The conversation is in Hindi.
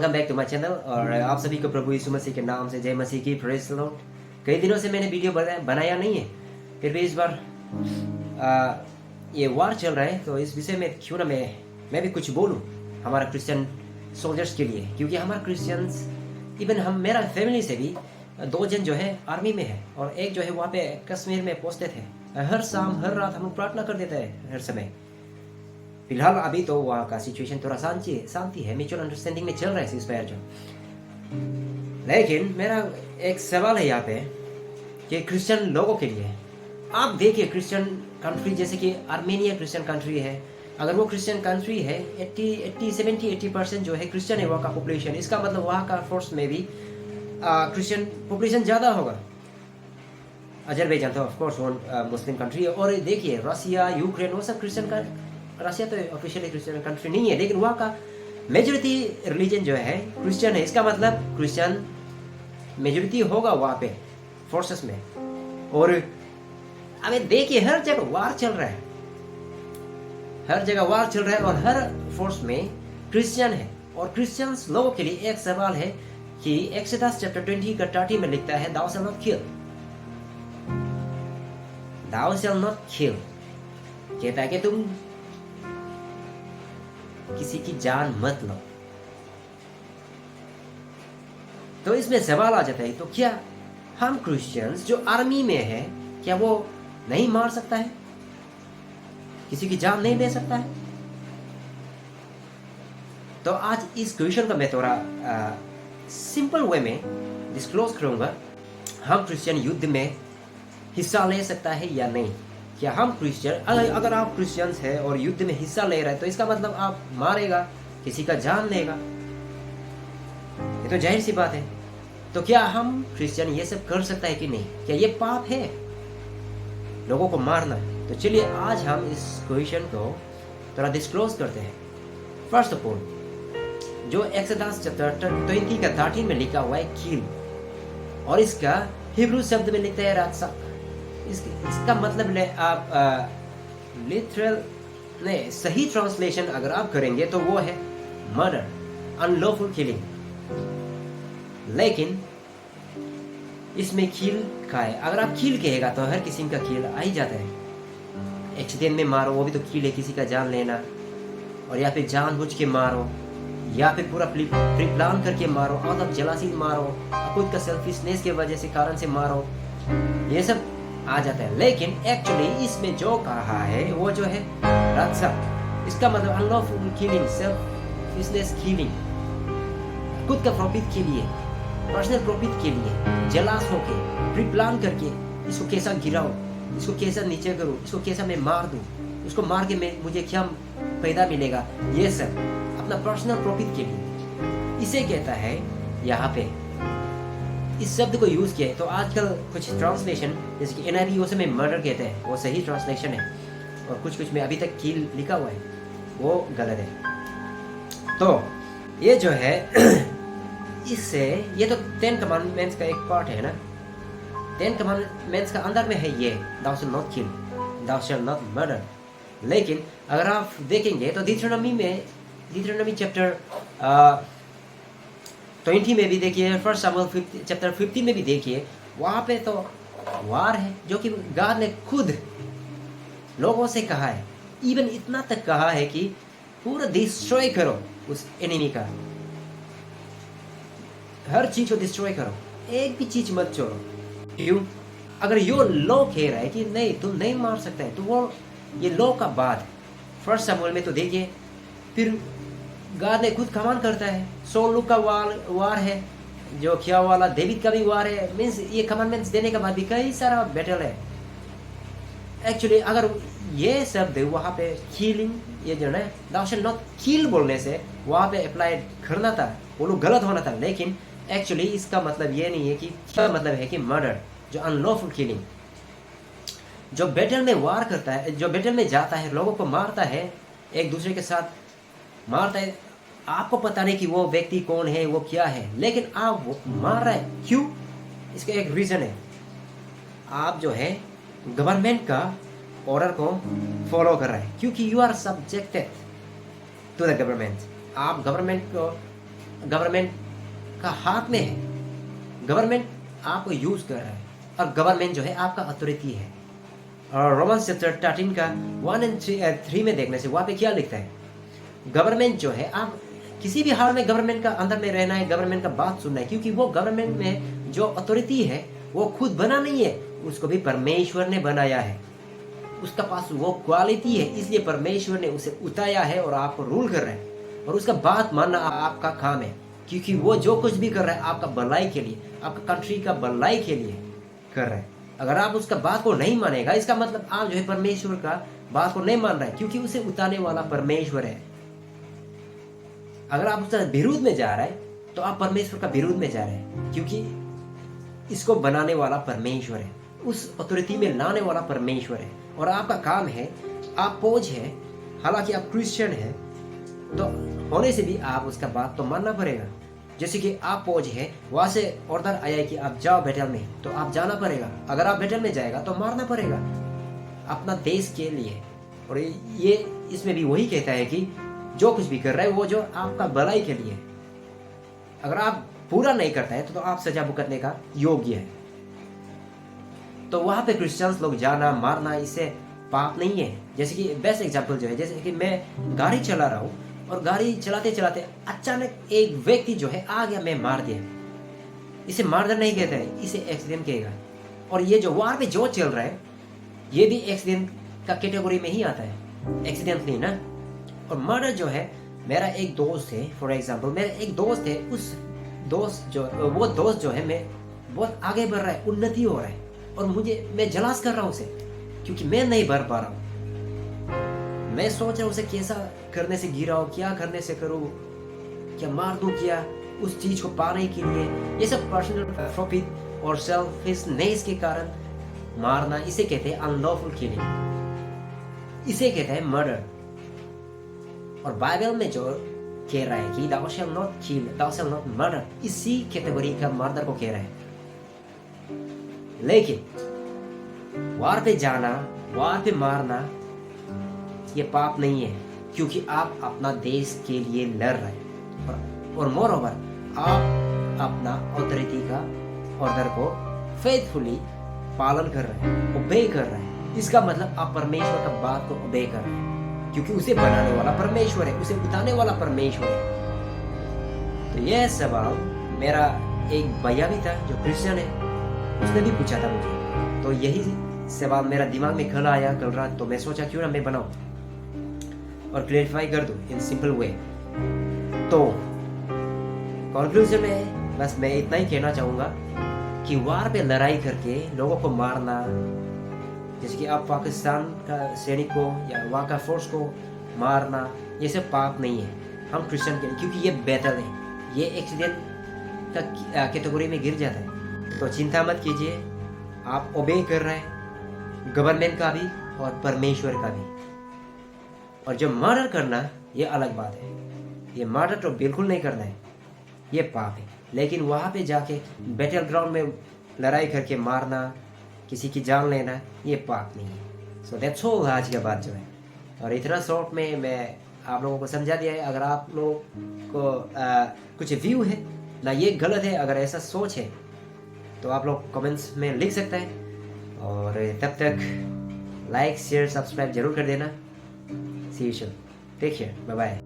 Welcome back to my channel. और आप सभी को प्रभु यीशु मसीह के नाम से जय मसीह की, प्रेज द लॉर्ड। कई दिनों से मैंने वीडियो बनाया नहीं है, फिर भी इस बार ये वार चल रहा है तो इस विषय में क्यों ना मैं भी कुछ बोलूं हमारा क्रिश्चियन सोल्जर्स के लिए, क्योंकि हमारा क्रिश्चियंस इवन हम मेरा फैमिली से भी 2 जन जो है आर्मी में है और एक जो है वहाँ पे कश्मीर में पोस्टेड है। हर शाम हर रात हम लोग प्रार्थना कर देते हैं हर समय। फिलहाल अभी तो वहाँ का सिचुएशन थोड़ा शांति है, म्यूचुअल अंडरस्टैंडिंग में चल रहा है सीज़फायर जो। लेकिन मेरा एक सवाल है यहाँ पे कि क्रिश्चियन लोगों के लिए, आप देखिए क्रिश्चियन कंट्री जैसे कि आर्मेनिया क्रिश्चियन कंट्री है, अगर वो क्रिश्चियन कंट्री है 80% जो है क्रिश्चियन है वहाँ का पॉपुलेशन, इसका मतलब वहाँ का फोर्स में भी क्रिश्चियन पॉपुलेशन ज़्यादा होगा। अजरबैजान तो ऑफकोर्स वो मुस्लिम कंट्री है। और देखिए रसिया, यूक्रेन, वो सब क्रिश्चियन का, रसिया तो ऑफिशियली क्रिश्चियन कंट्री नहीं है, लेकिन वहाँ का मेजोरिटी रिलीजन जो है क्रिश्चियन है। इसका मतलब क्रिश्चियन मेजोरिटी होगा वहाँ पे फोर्सेस में। और अबे देखिए हर जगह वार चल रहा है, हर जगह वार चल रहा है और हर फोर्स में क्रिश्चियन है। और क्रिश्चियंस लोगों के लिए एक सवाल है कि एक्सोडस चैप्टर 20 का 30 में लिखता है thou shalt not kill, thou shalt not kill, कहता है कि तुम किसी की जान मत लो। तो इसमें सवाल आ जाता है, तो क्या हम क्रिश्चियंस जो आर्मी में है क्या वो नहीं मार सकता है, किसी की जान नहीं ले सकता है? तो आज इस क्वेश्चन का मैं थोड़ा सिंपल वे में डिस्क्लोज करूंगा। हम क्रिश्चियन युद्ध में हिस्सा ले सकता है या नहीं? क्या हम क्रिश्चियन, अगर आप क्रिश्चियंस है और युद्ध में हिस्सा ले रहे हैं तो इसका मतलब आप मारेगा, किसी का जान लेगा, ये तो जाहिर सी बात है। तो क्या हम क्रिश्चियन ये सब कर सकता है कि नहीं? क्या ये पाप है लोगों को मारना? तो चलिए आज हम इस क्वेश्चन को थोड़ा डिस्क्लोज करते हैं। फर्स्ट ऑफ ऑल, जो एक्सोडस चैप्टर 20 का 13 में लिखा हुआ है किल, और इसका हिब्रू शब्द में लिखते हैं रात्सा। इसका मतलब आप लिटरल नहीं, सही ट्रांसलेशन अगर आप करेंगे तो वो है मर्डर, अनलॉफुल किलिंग। लेकिन इसमें कील का है, अगर आप कील कहेगा तो हर किसी का कील आ ही जाता है। एक्सीडेंट में मारो वो भी तो कील है, किसी का जान लेना। और या फिर जानबूझ के मारो, या फिर पूरा प्री प्लान करके मारो, आउट ऑफ जेलसी मारो, खुद का सेल्फिशनेस के वजह से कारण से मारो, ये सब आ जाता है। लेकिन एक्चुअली इसमें जो कहा है वो जो है रात्सा, इसका मतलब अनलॉफुल किलिंग, सेल्फिशनेस किलिंग, खुद का प्रॉफिट के लिए, पर्सनल प्रॉफिट के लिए जलास होके प्री प्लान करके इसको कैसा गिराओ, इसको कैसा नीचे करूँ, इसको कैसा मैं मार दूँ, इसको मार के मैं मुझे क्या पैदा मिलेगा, ये सब अपना पर्सनल प्रॉफिट के लिए, इसे कहता है यहाँ पे इस शब्द को यूज किया है। तो आजकल कुछ ट्रांसलेशन जैसे कि NIV में मर्डर कहते हैं, वो सही ट्रांसलेशन है, और कुछ में अभी तक किल लिखा हुआ है, वो गलत है। तो ये जो है इससे, ये तो 10 कमांडमेंट्स का एक पार्ट है ना, 10 कमांडमेंट्स का अंदर में है ये thou shalt not kill, thou shalt not murder। लेकिन अगर आप देखेंगे तो डिट्रोनॉमी चैप्टर 20 में भी देखिए, फर्स्ट शमूएल चैप्टर 50 में भी देखिए, वहाँ पे तो वार है जो कि गॉड ने खुद लोगों से कहा है। इवन इतना तक कहा है कि पूरा डिस्ट्रॉय करो उस एनिमी का, हर चीज को डिस्ट्रॉय करो, एक भी चीज मत छोड़ो। क्यों? अगर यो लॉ कह रहा है कि नहीं तुम नहीं मार सकते हैं, तो वो ये लॉ का बाद फर्स्ट शमूएल में तो देखिए, फिर गॉड ने खुद कमान करता है। सोलू का वार है जो क्या वाला, डेविड का भी वार है। मीन्स ये कमांडमेंट्स देने के बाद भी कई सारा बैटल है। एक्चुअली अगर ये शब्द वहाँ पे किलिंग, ये जो है thou shalt not kill बोलने से वहाँ पे अप्लाई करना था, वो लोग गलत होना था। लेकिन एक्चुअली इसका मतलब ये नहीं है कि, क्या मतलब है कि मर्डर, जो अनलॉफुल किलिंग, जो बैटल में वार करता है, जो बैटल में जाता है, लोगों को मारता है, एक दूसरे के साथ मारता है, आपको पता नहीं कि वो व्यक्ति कौन है, वो क्या है, लेकिन आप वो मार रहे हैं। क्यों? इसका एक रीजन है, आप जो है गवर्नमेंट का ऑर्डर को फॉलो कर रहे हैं, क्योंकि you are subjected to the government. आप गवर्नमेंट को गवर्नमेंट का हाथ में है, गवर्नमेंट आपको यूज कर रहा है और गवर्नमेंट जो है आपका अथॉरिटी है। और रोमन्स चैप्टर 13 का 1 और 3 में देखने से वहाँ पे क्या लिखता है, गवर्नमेंट जो है आप किसी भी हाल में गवर्नमेंट का अंदर में रहना है, गवर्नमेंट का बात सुनना है, क्योंकि वो गवर्नमेंट में जो अथॉरिटी है वो खुद बना नहीं है, उसको भी परमेश्वर ने बनाया है, उसका पास वो क्वालिटी है, इसलिए परमेश्वर ने उसे उतारा है और आपको रूल कर रहा है और उसका बात मानना आपका काम है, क्योंकि वो जो कुछ भी कर रहा है आपका भलाई के लिए, आपका कंट्री का भलाई के लिए कर रहा है। अगर आप उसका बात को नहीं मानेगा, इसका मतलब आप जो है परमेश्वर का बात को नहीं मान रहा है, क्योंकि उसे उतारने वाला परमेश्वर है। अगर आप उसका विरोध में जा रहा है तो आप परमेश्वर का विरोध में जा रहे हैं, क्योंकि इसको बनाने वाला परमेश्वर है, उस अथॉरिटी में लाने वाला परमेश्वर है। और आपका काम है, आप फौज है, हालांकि आप क्रिश्चियन है तो होने से भी आप उसका बात तो मानना पड़ेगा। जैसे कि आप फौज है, वहां से ऑर्डर आया है कि आप जाओ बैटल में, तो आप जाना पड़ेगा। अगर आप बैटल में जाएगा तो मारना पड़ेगा अपना देश के लिए। और ये इसमें भी वही कहता है कि जो कुछ भी कर रहा है वो जो आपका भलाई के लिए, अगर आप पूरा नहीं करता है तो आप सजा भुगतने का योग्य है। तो वहां पे क्रिश्चियंस लोग जाना मारना इससे पाप नहीं है। जैसे कि बेस्ट एग्जांपल जो है, जैसे कि मैं गाड़ी चला रहा हूँ और गाड़ी चलाते चलाते अचानक एक व्यक्ति जो है आ गया, मैं मार दिया, इसे मारना नहीं कहता है, इसे एक्सीडेंट कहेगा। और ये जो वहां पे जो चल रहा है ये भी एक्सीडेंट का कैटेगरी में ही आता है, एक्सीडेंट नहीं ना। और मर्डर जो है, मेरा एक दोस्त है, फॉर एग्जांपल मेरा एक दोस्त है, उस दोस्त जो है मैं बहुत आगे बढ़ रहा है, उन्नति हो रहा है और मैं जलास कर रहा हूँ उसे, क्योंकि मैं नहीं बढ़ पा रहा हूँ। मैं सोच रहा हूँ उसे कैसा करने से गिरा हो, क्या करने से करूँ, क्या मार दूँ, क्या उस चीज को पाने के लिए। ये सब पर्सनल प्रॉफिट और सेल्फिशनेस के कारण मारना, इसे कहते हैं अनलॉफुल किलिंग, इसे कहते हैं मर्डर। और बाइबल में जो कह रहा है कि thou shalt not kill, thou shalt not murder, इसी कैटेगरी का मर्डर को कह रहा है। लेकिन वार पे जाना, वार पे मारना ये पाप नहीं है, क्योंकि आप अपना देश के लिए लड़ रहे हैं और मोर ओवर आप अपना ऑथोरिटी का ऑर्डर को फेथफुली पालन कर रहे हैं, ओबे कर रहे हैं। इसका मतलब आप परमेश्वर का बात को ओबे कर रहे हैं, क्योंकि उसे बनाने वाला परमेश्वर है, उसे उठाने वाला परमेश्वर है। तो यह सवाल मेरा एक भैया भी था जो क्रिश्चियन है, उसने भी पूछा था मुझे, तो यही सवाल मेरा दिमाग में कल आया कल रात, तो मैं सोचा क्यों ना मैं बनाऊं और क्लैरिफाई कर दूं इन सिंपल वे। तो कंक्लूजन में बस मैं इतना ही कहना चाहूंगा कि वार पे लड़ाई करके लोगों को मारना, जैसे कि आप पाकिस्तान का सैनिक को या वहाँ का फोर्स को मारना, ये सब पाप नहीं है हम क्रिश्चियन के लिए, क्योंकि ये बैटल है, ये एक्सीडेंट का कैटेगरी में गिर जाता है। तो चिंता मत कीजिए, आप ओबे कर रहे हैं गवर्नमेंट का भी और परमेश्वर का भी। और जो मर्डर करना ये अलग बात है, ये मर्डर तो बिल्कुल नहीं करना है, ये पाप है। लेकिन वहाँ पे जाके बैटल ग्राउंड में लड़ाई करके मारना, किसी की जान लेना, ये पाप नहीं है। सो दैट्स ऑल आज की बात जो है, और इतना शॉर्ट में मैं आप लोगों को समझा दिया है। अगर आप लोगों को कुछ व्यू है ना, ये गलत है, अगर ऐसा सोच है तो आप लोग कमेंट्स में लिख सकते हैं। और तब तक लाइक शेयर सब्सक्राइब जरूर कर देना। See you soon, take care, bye bye.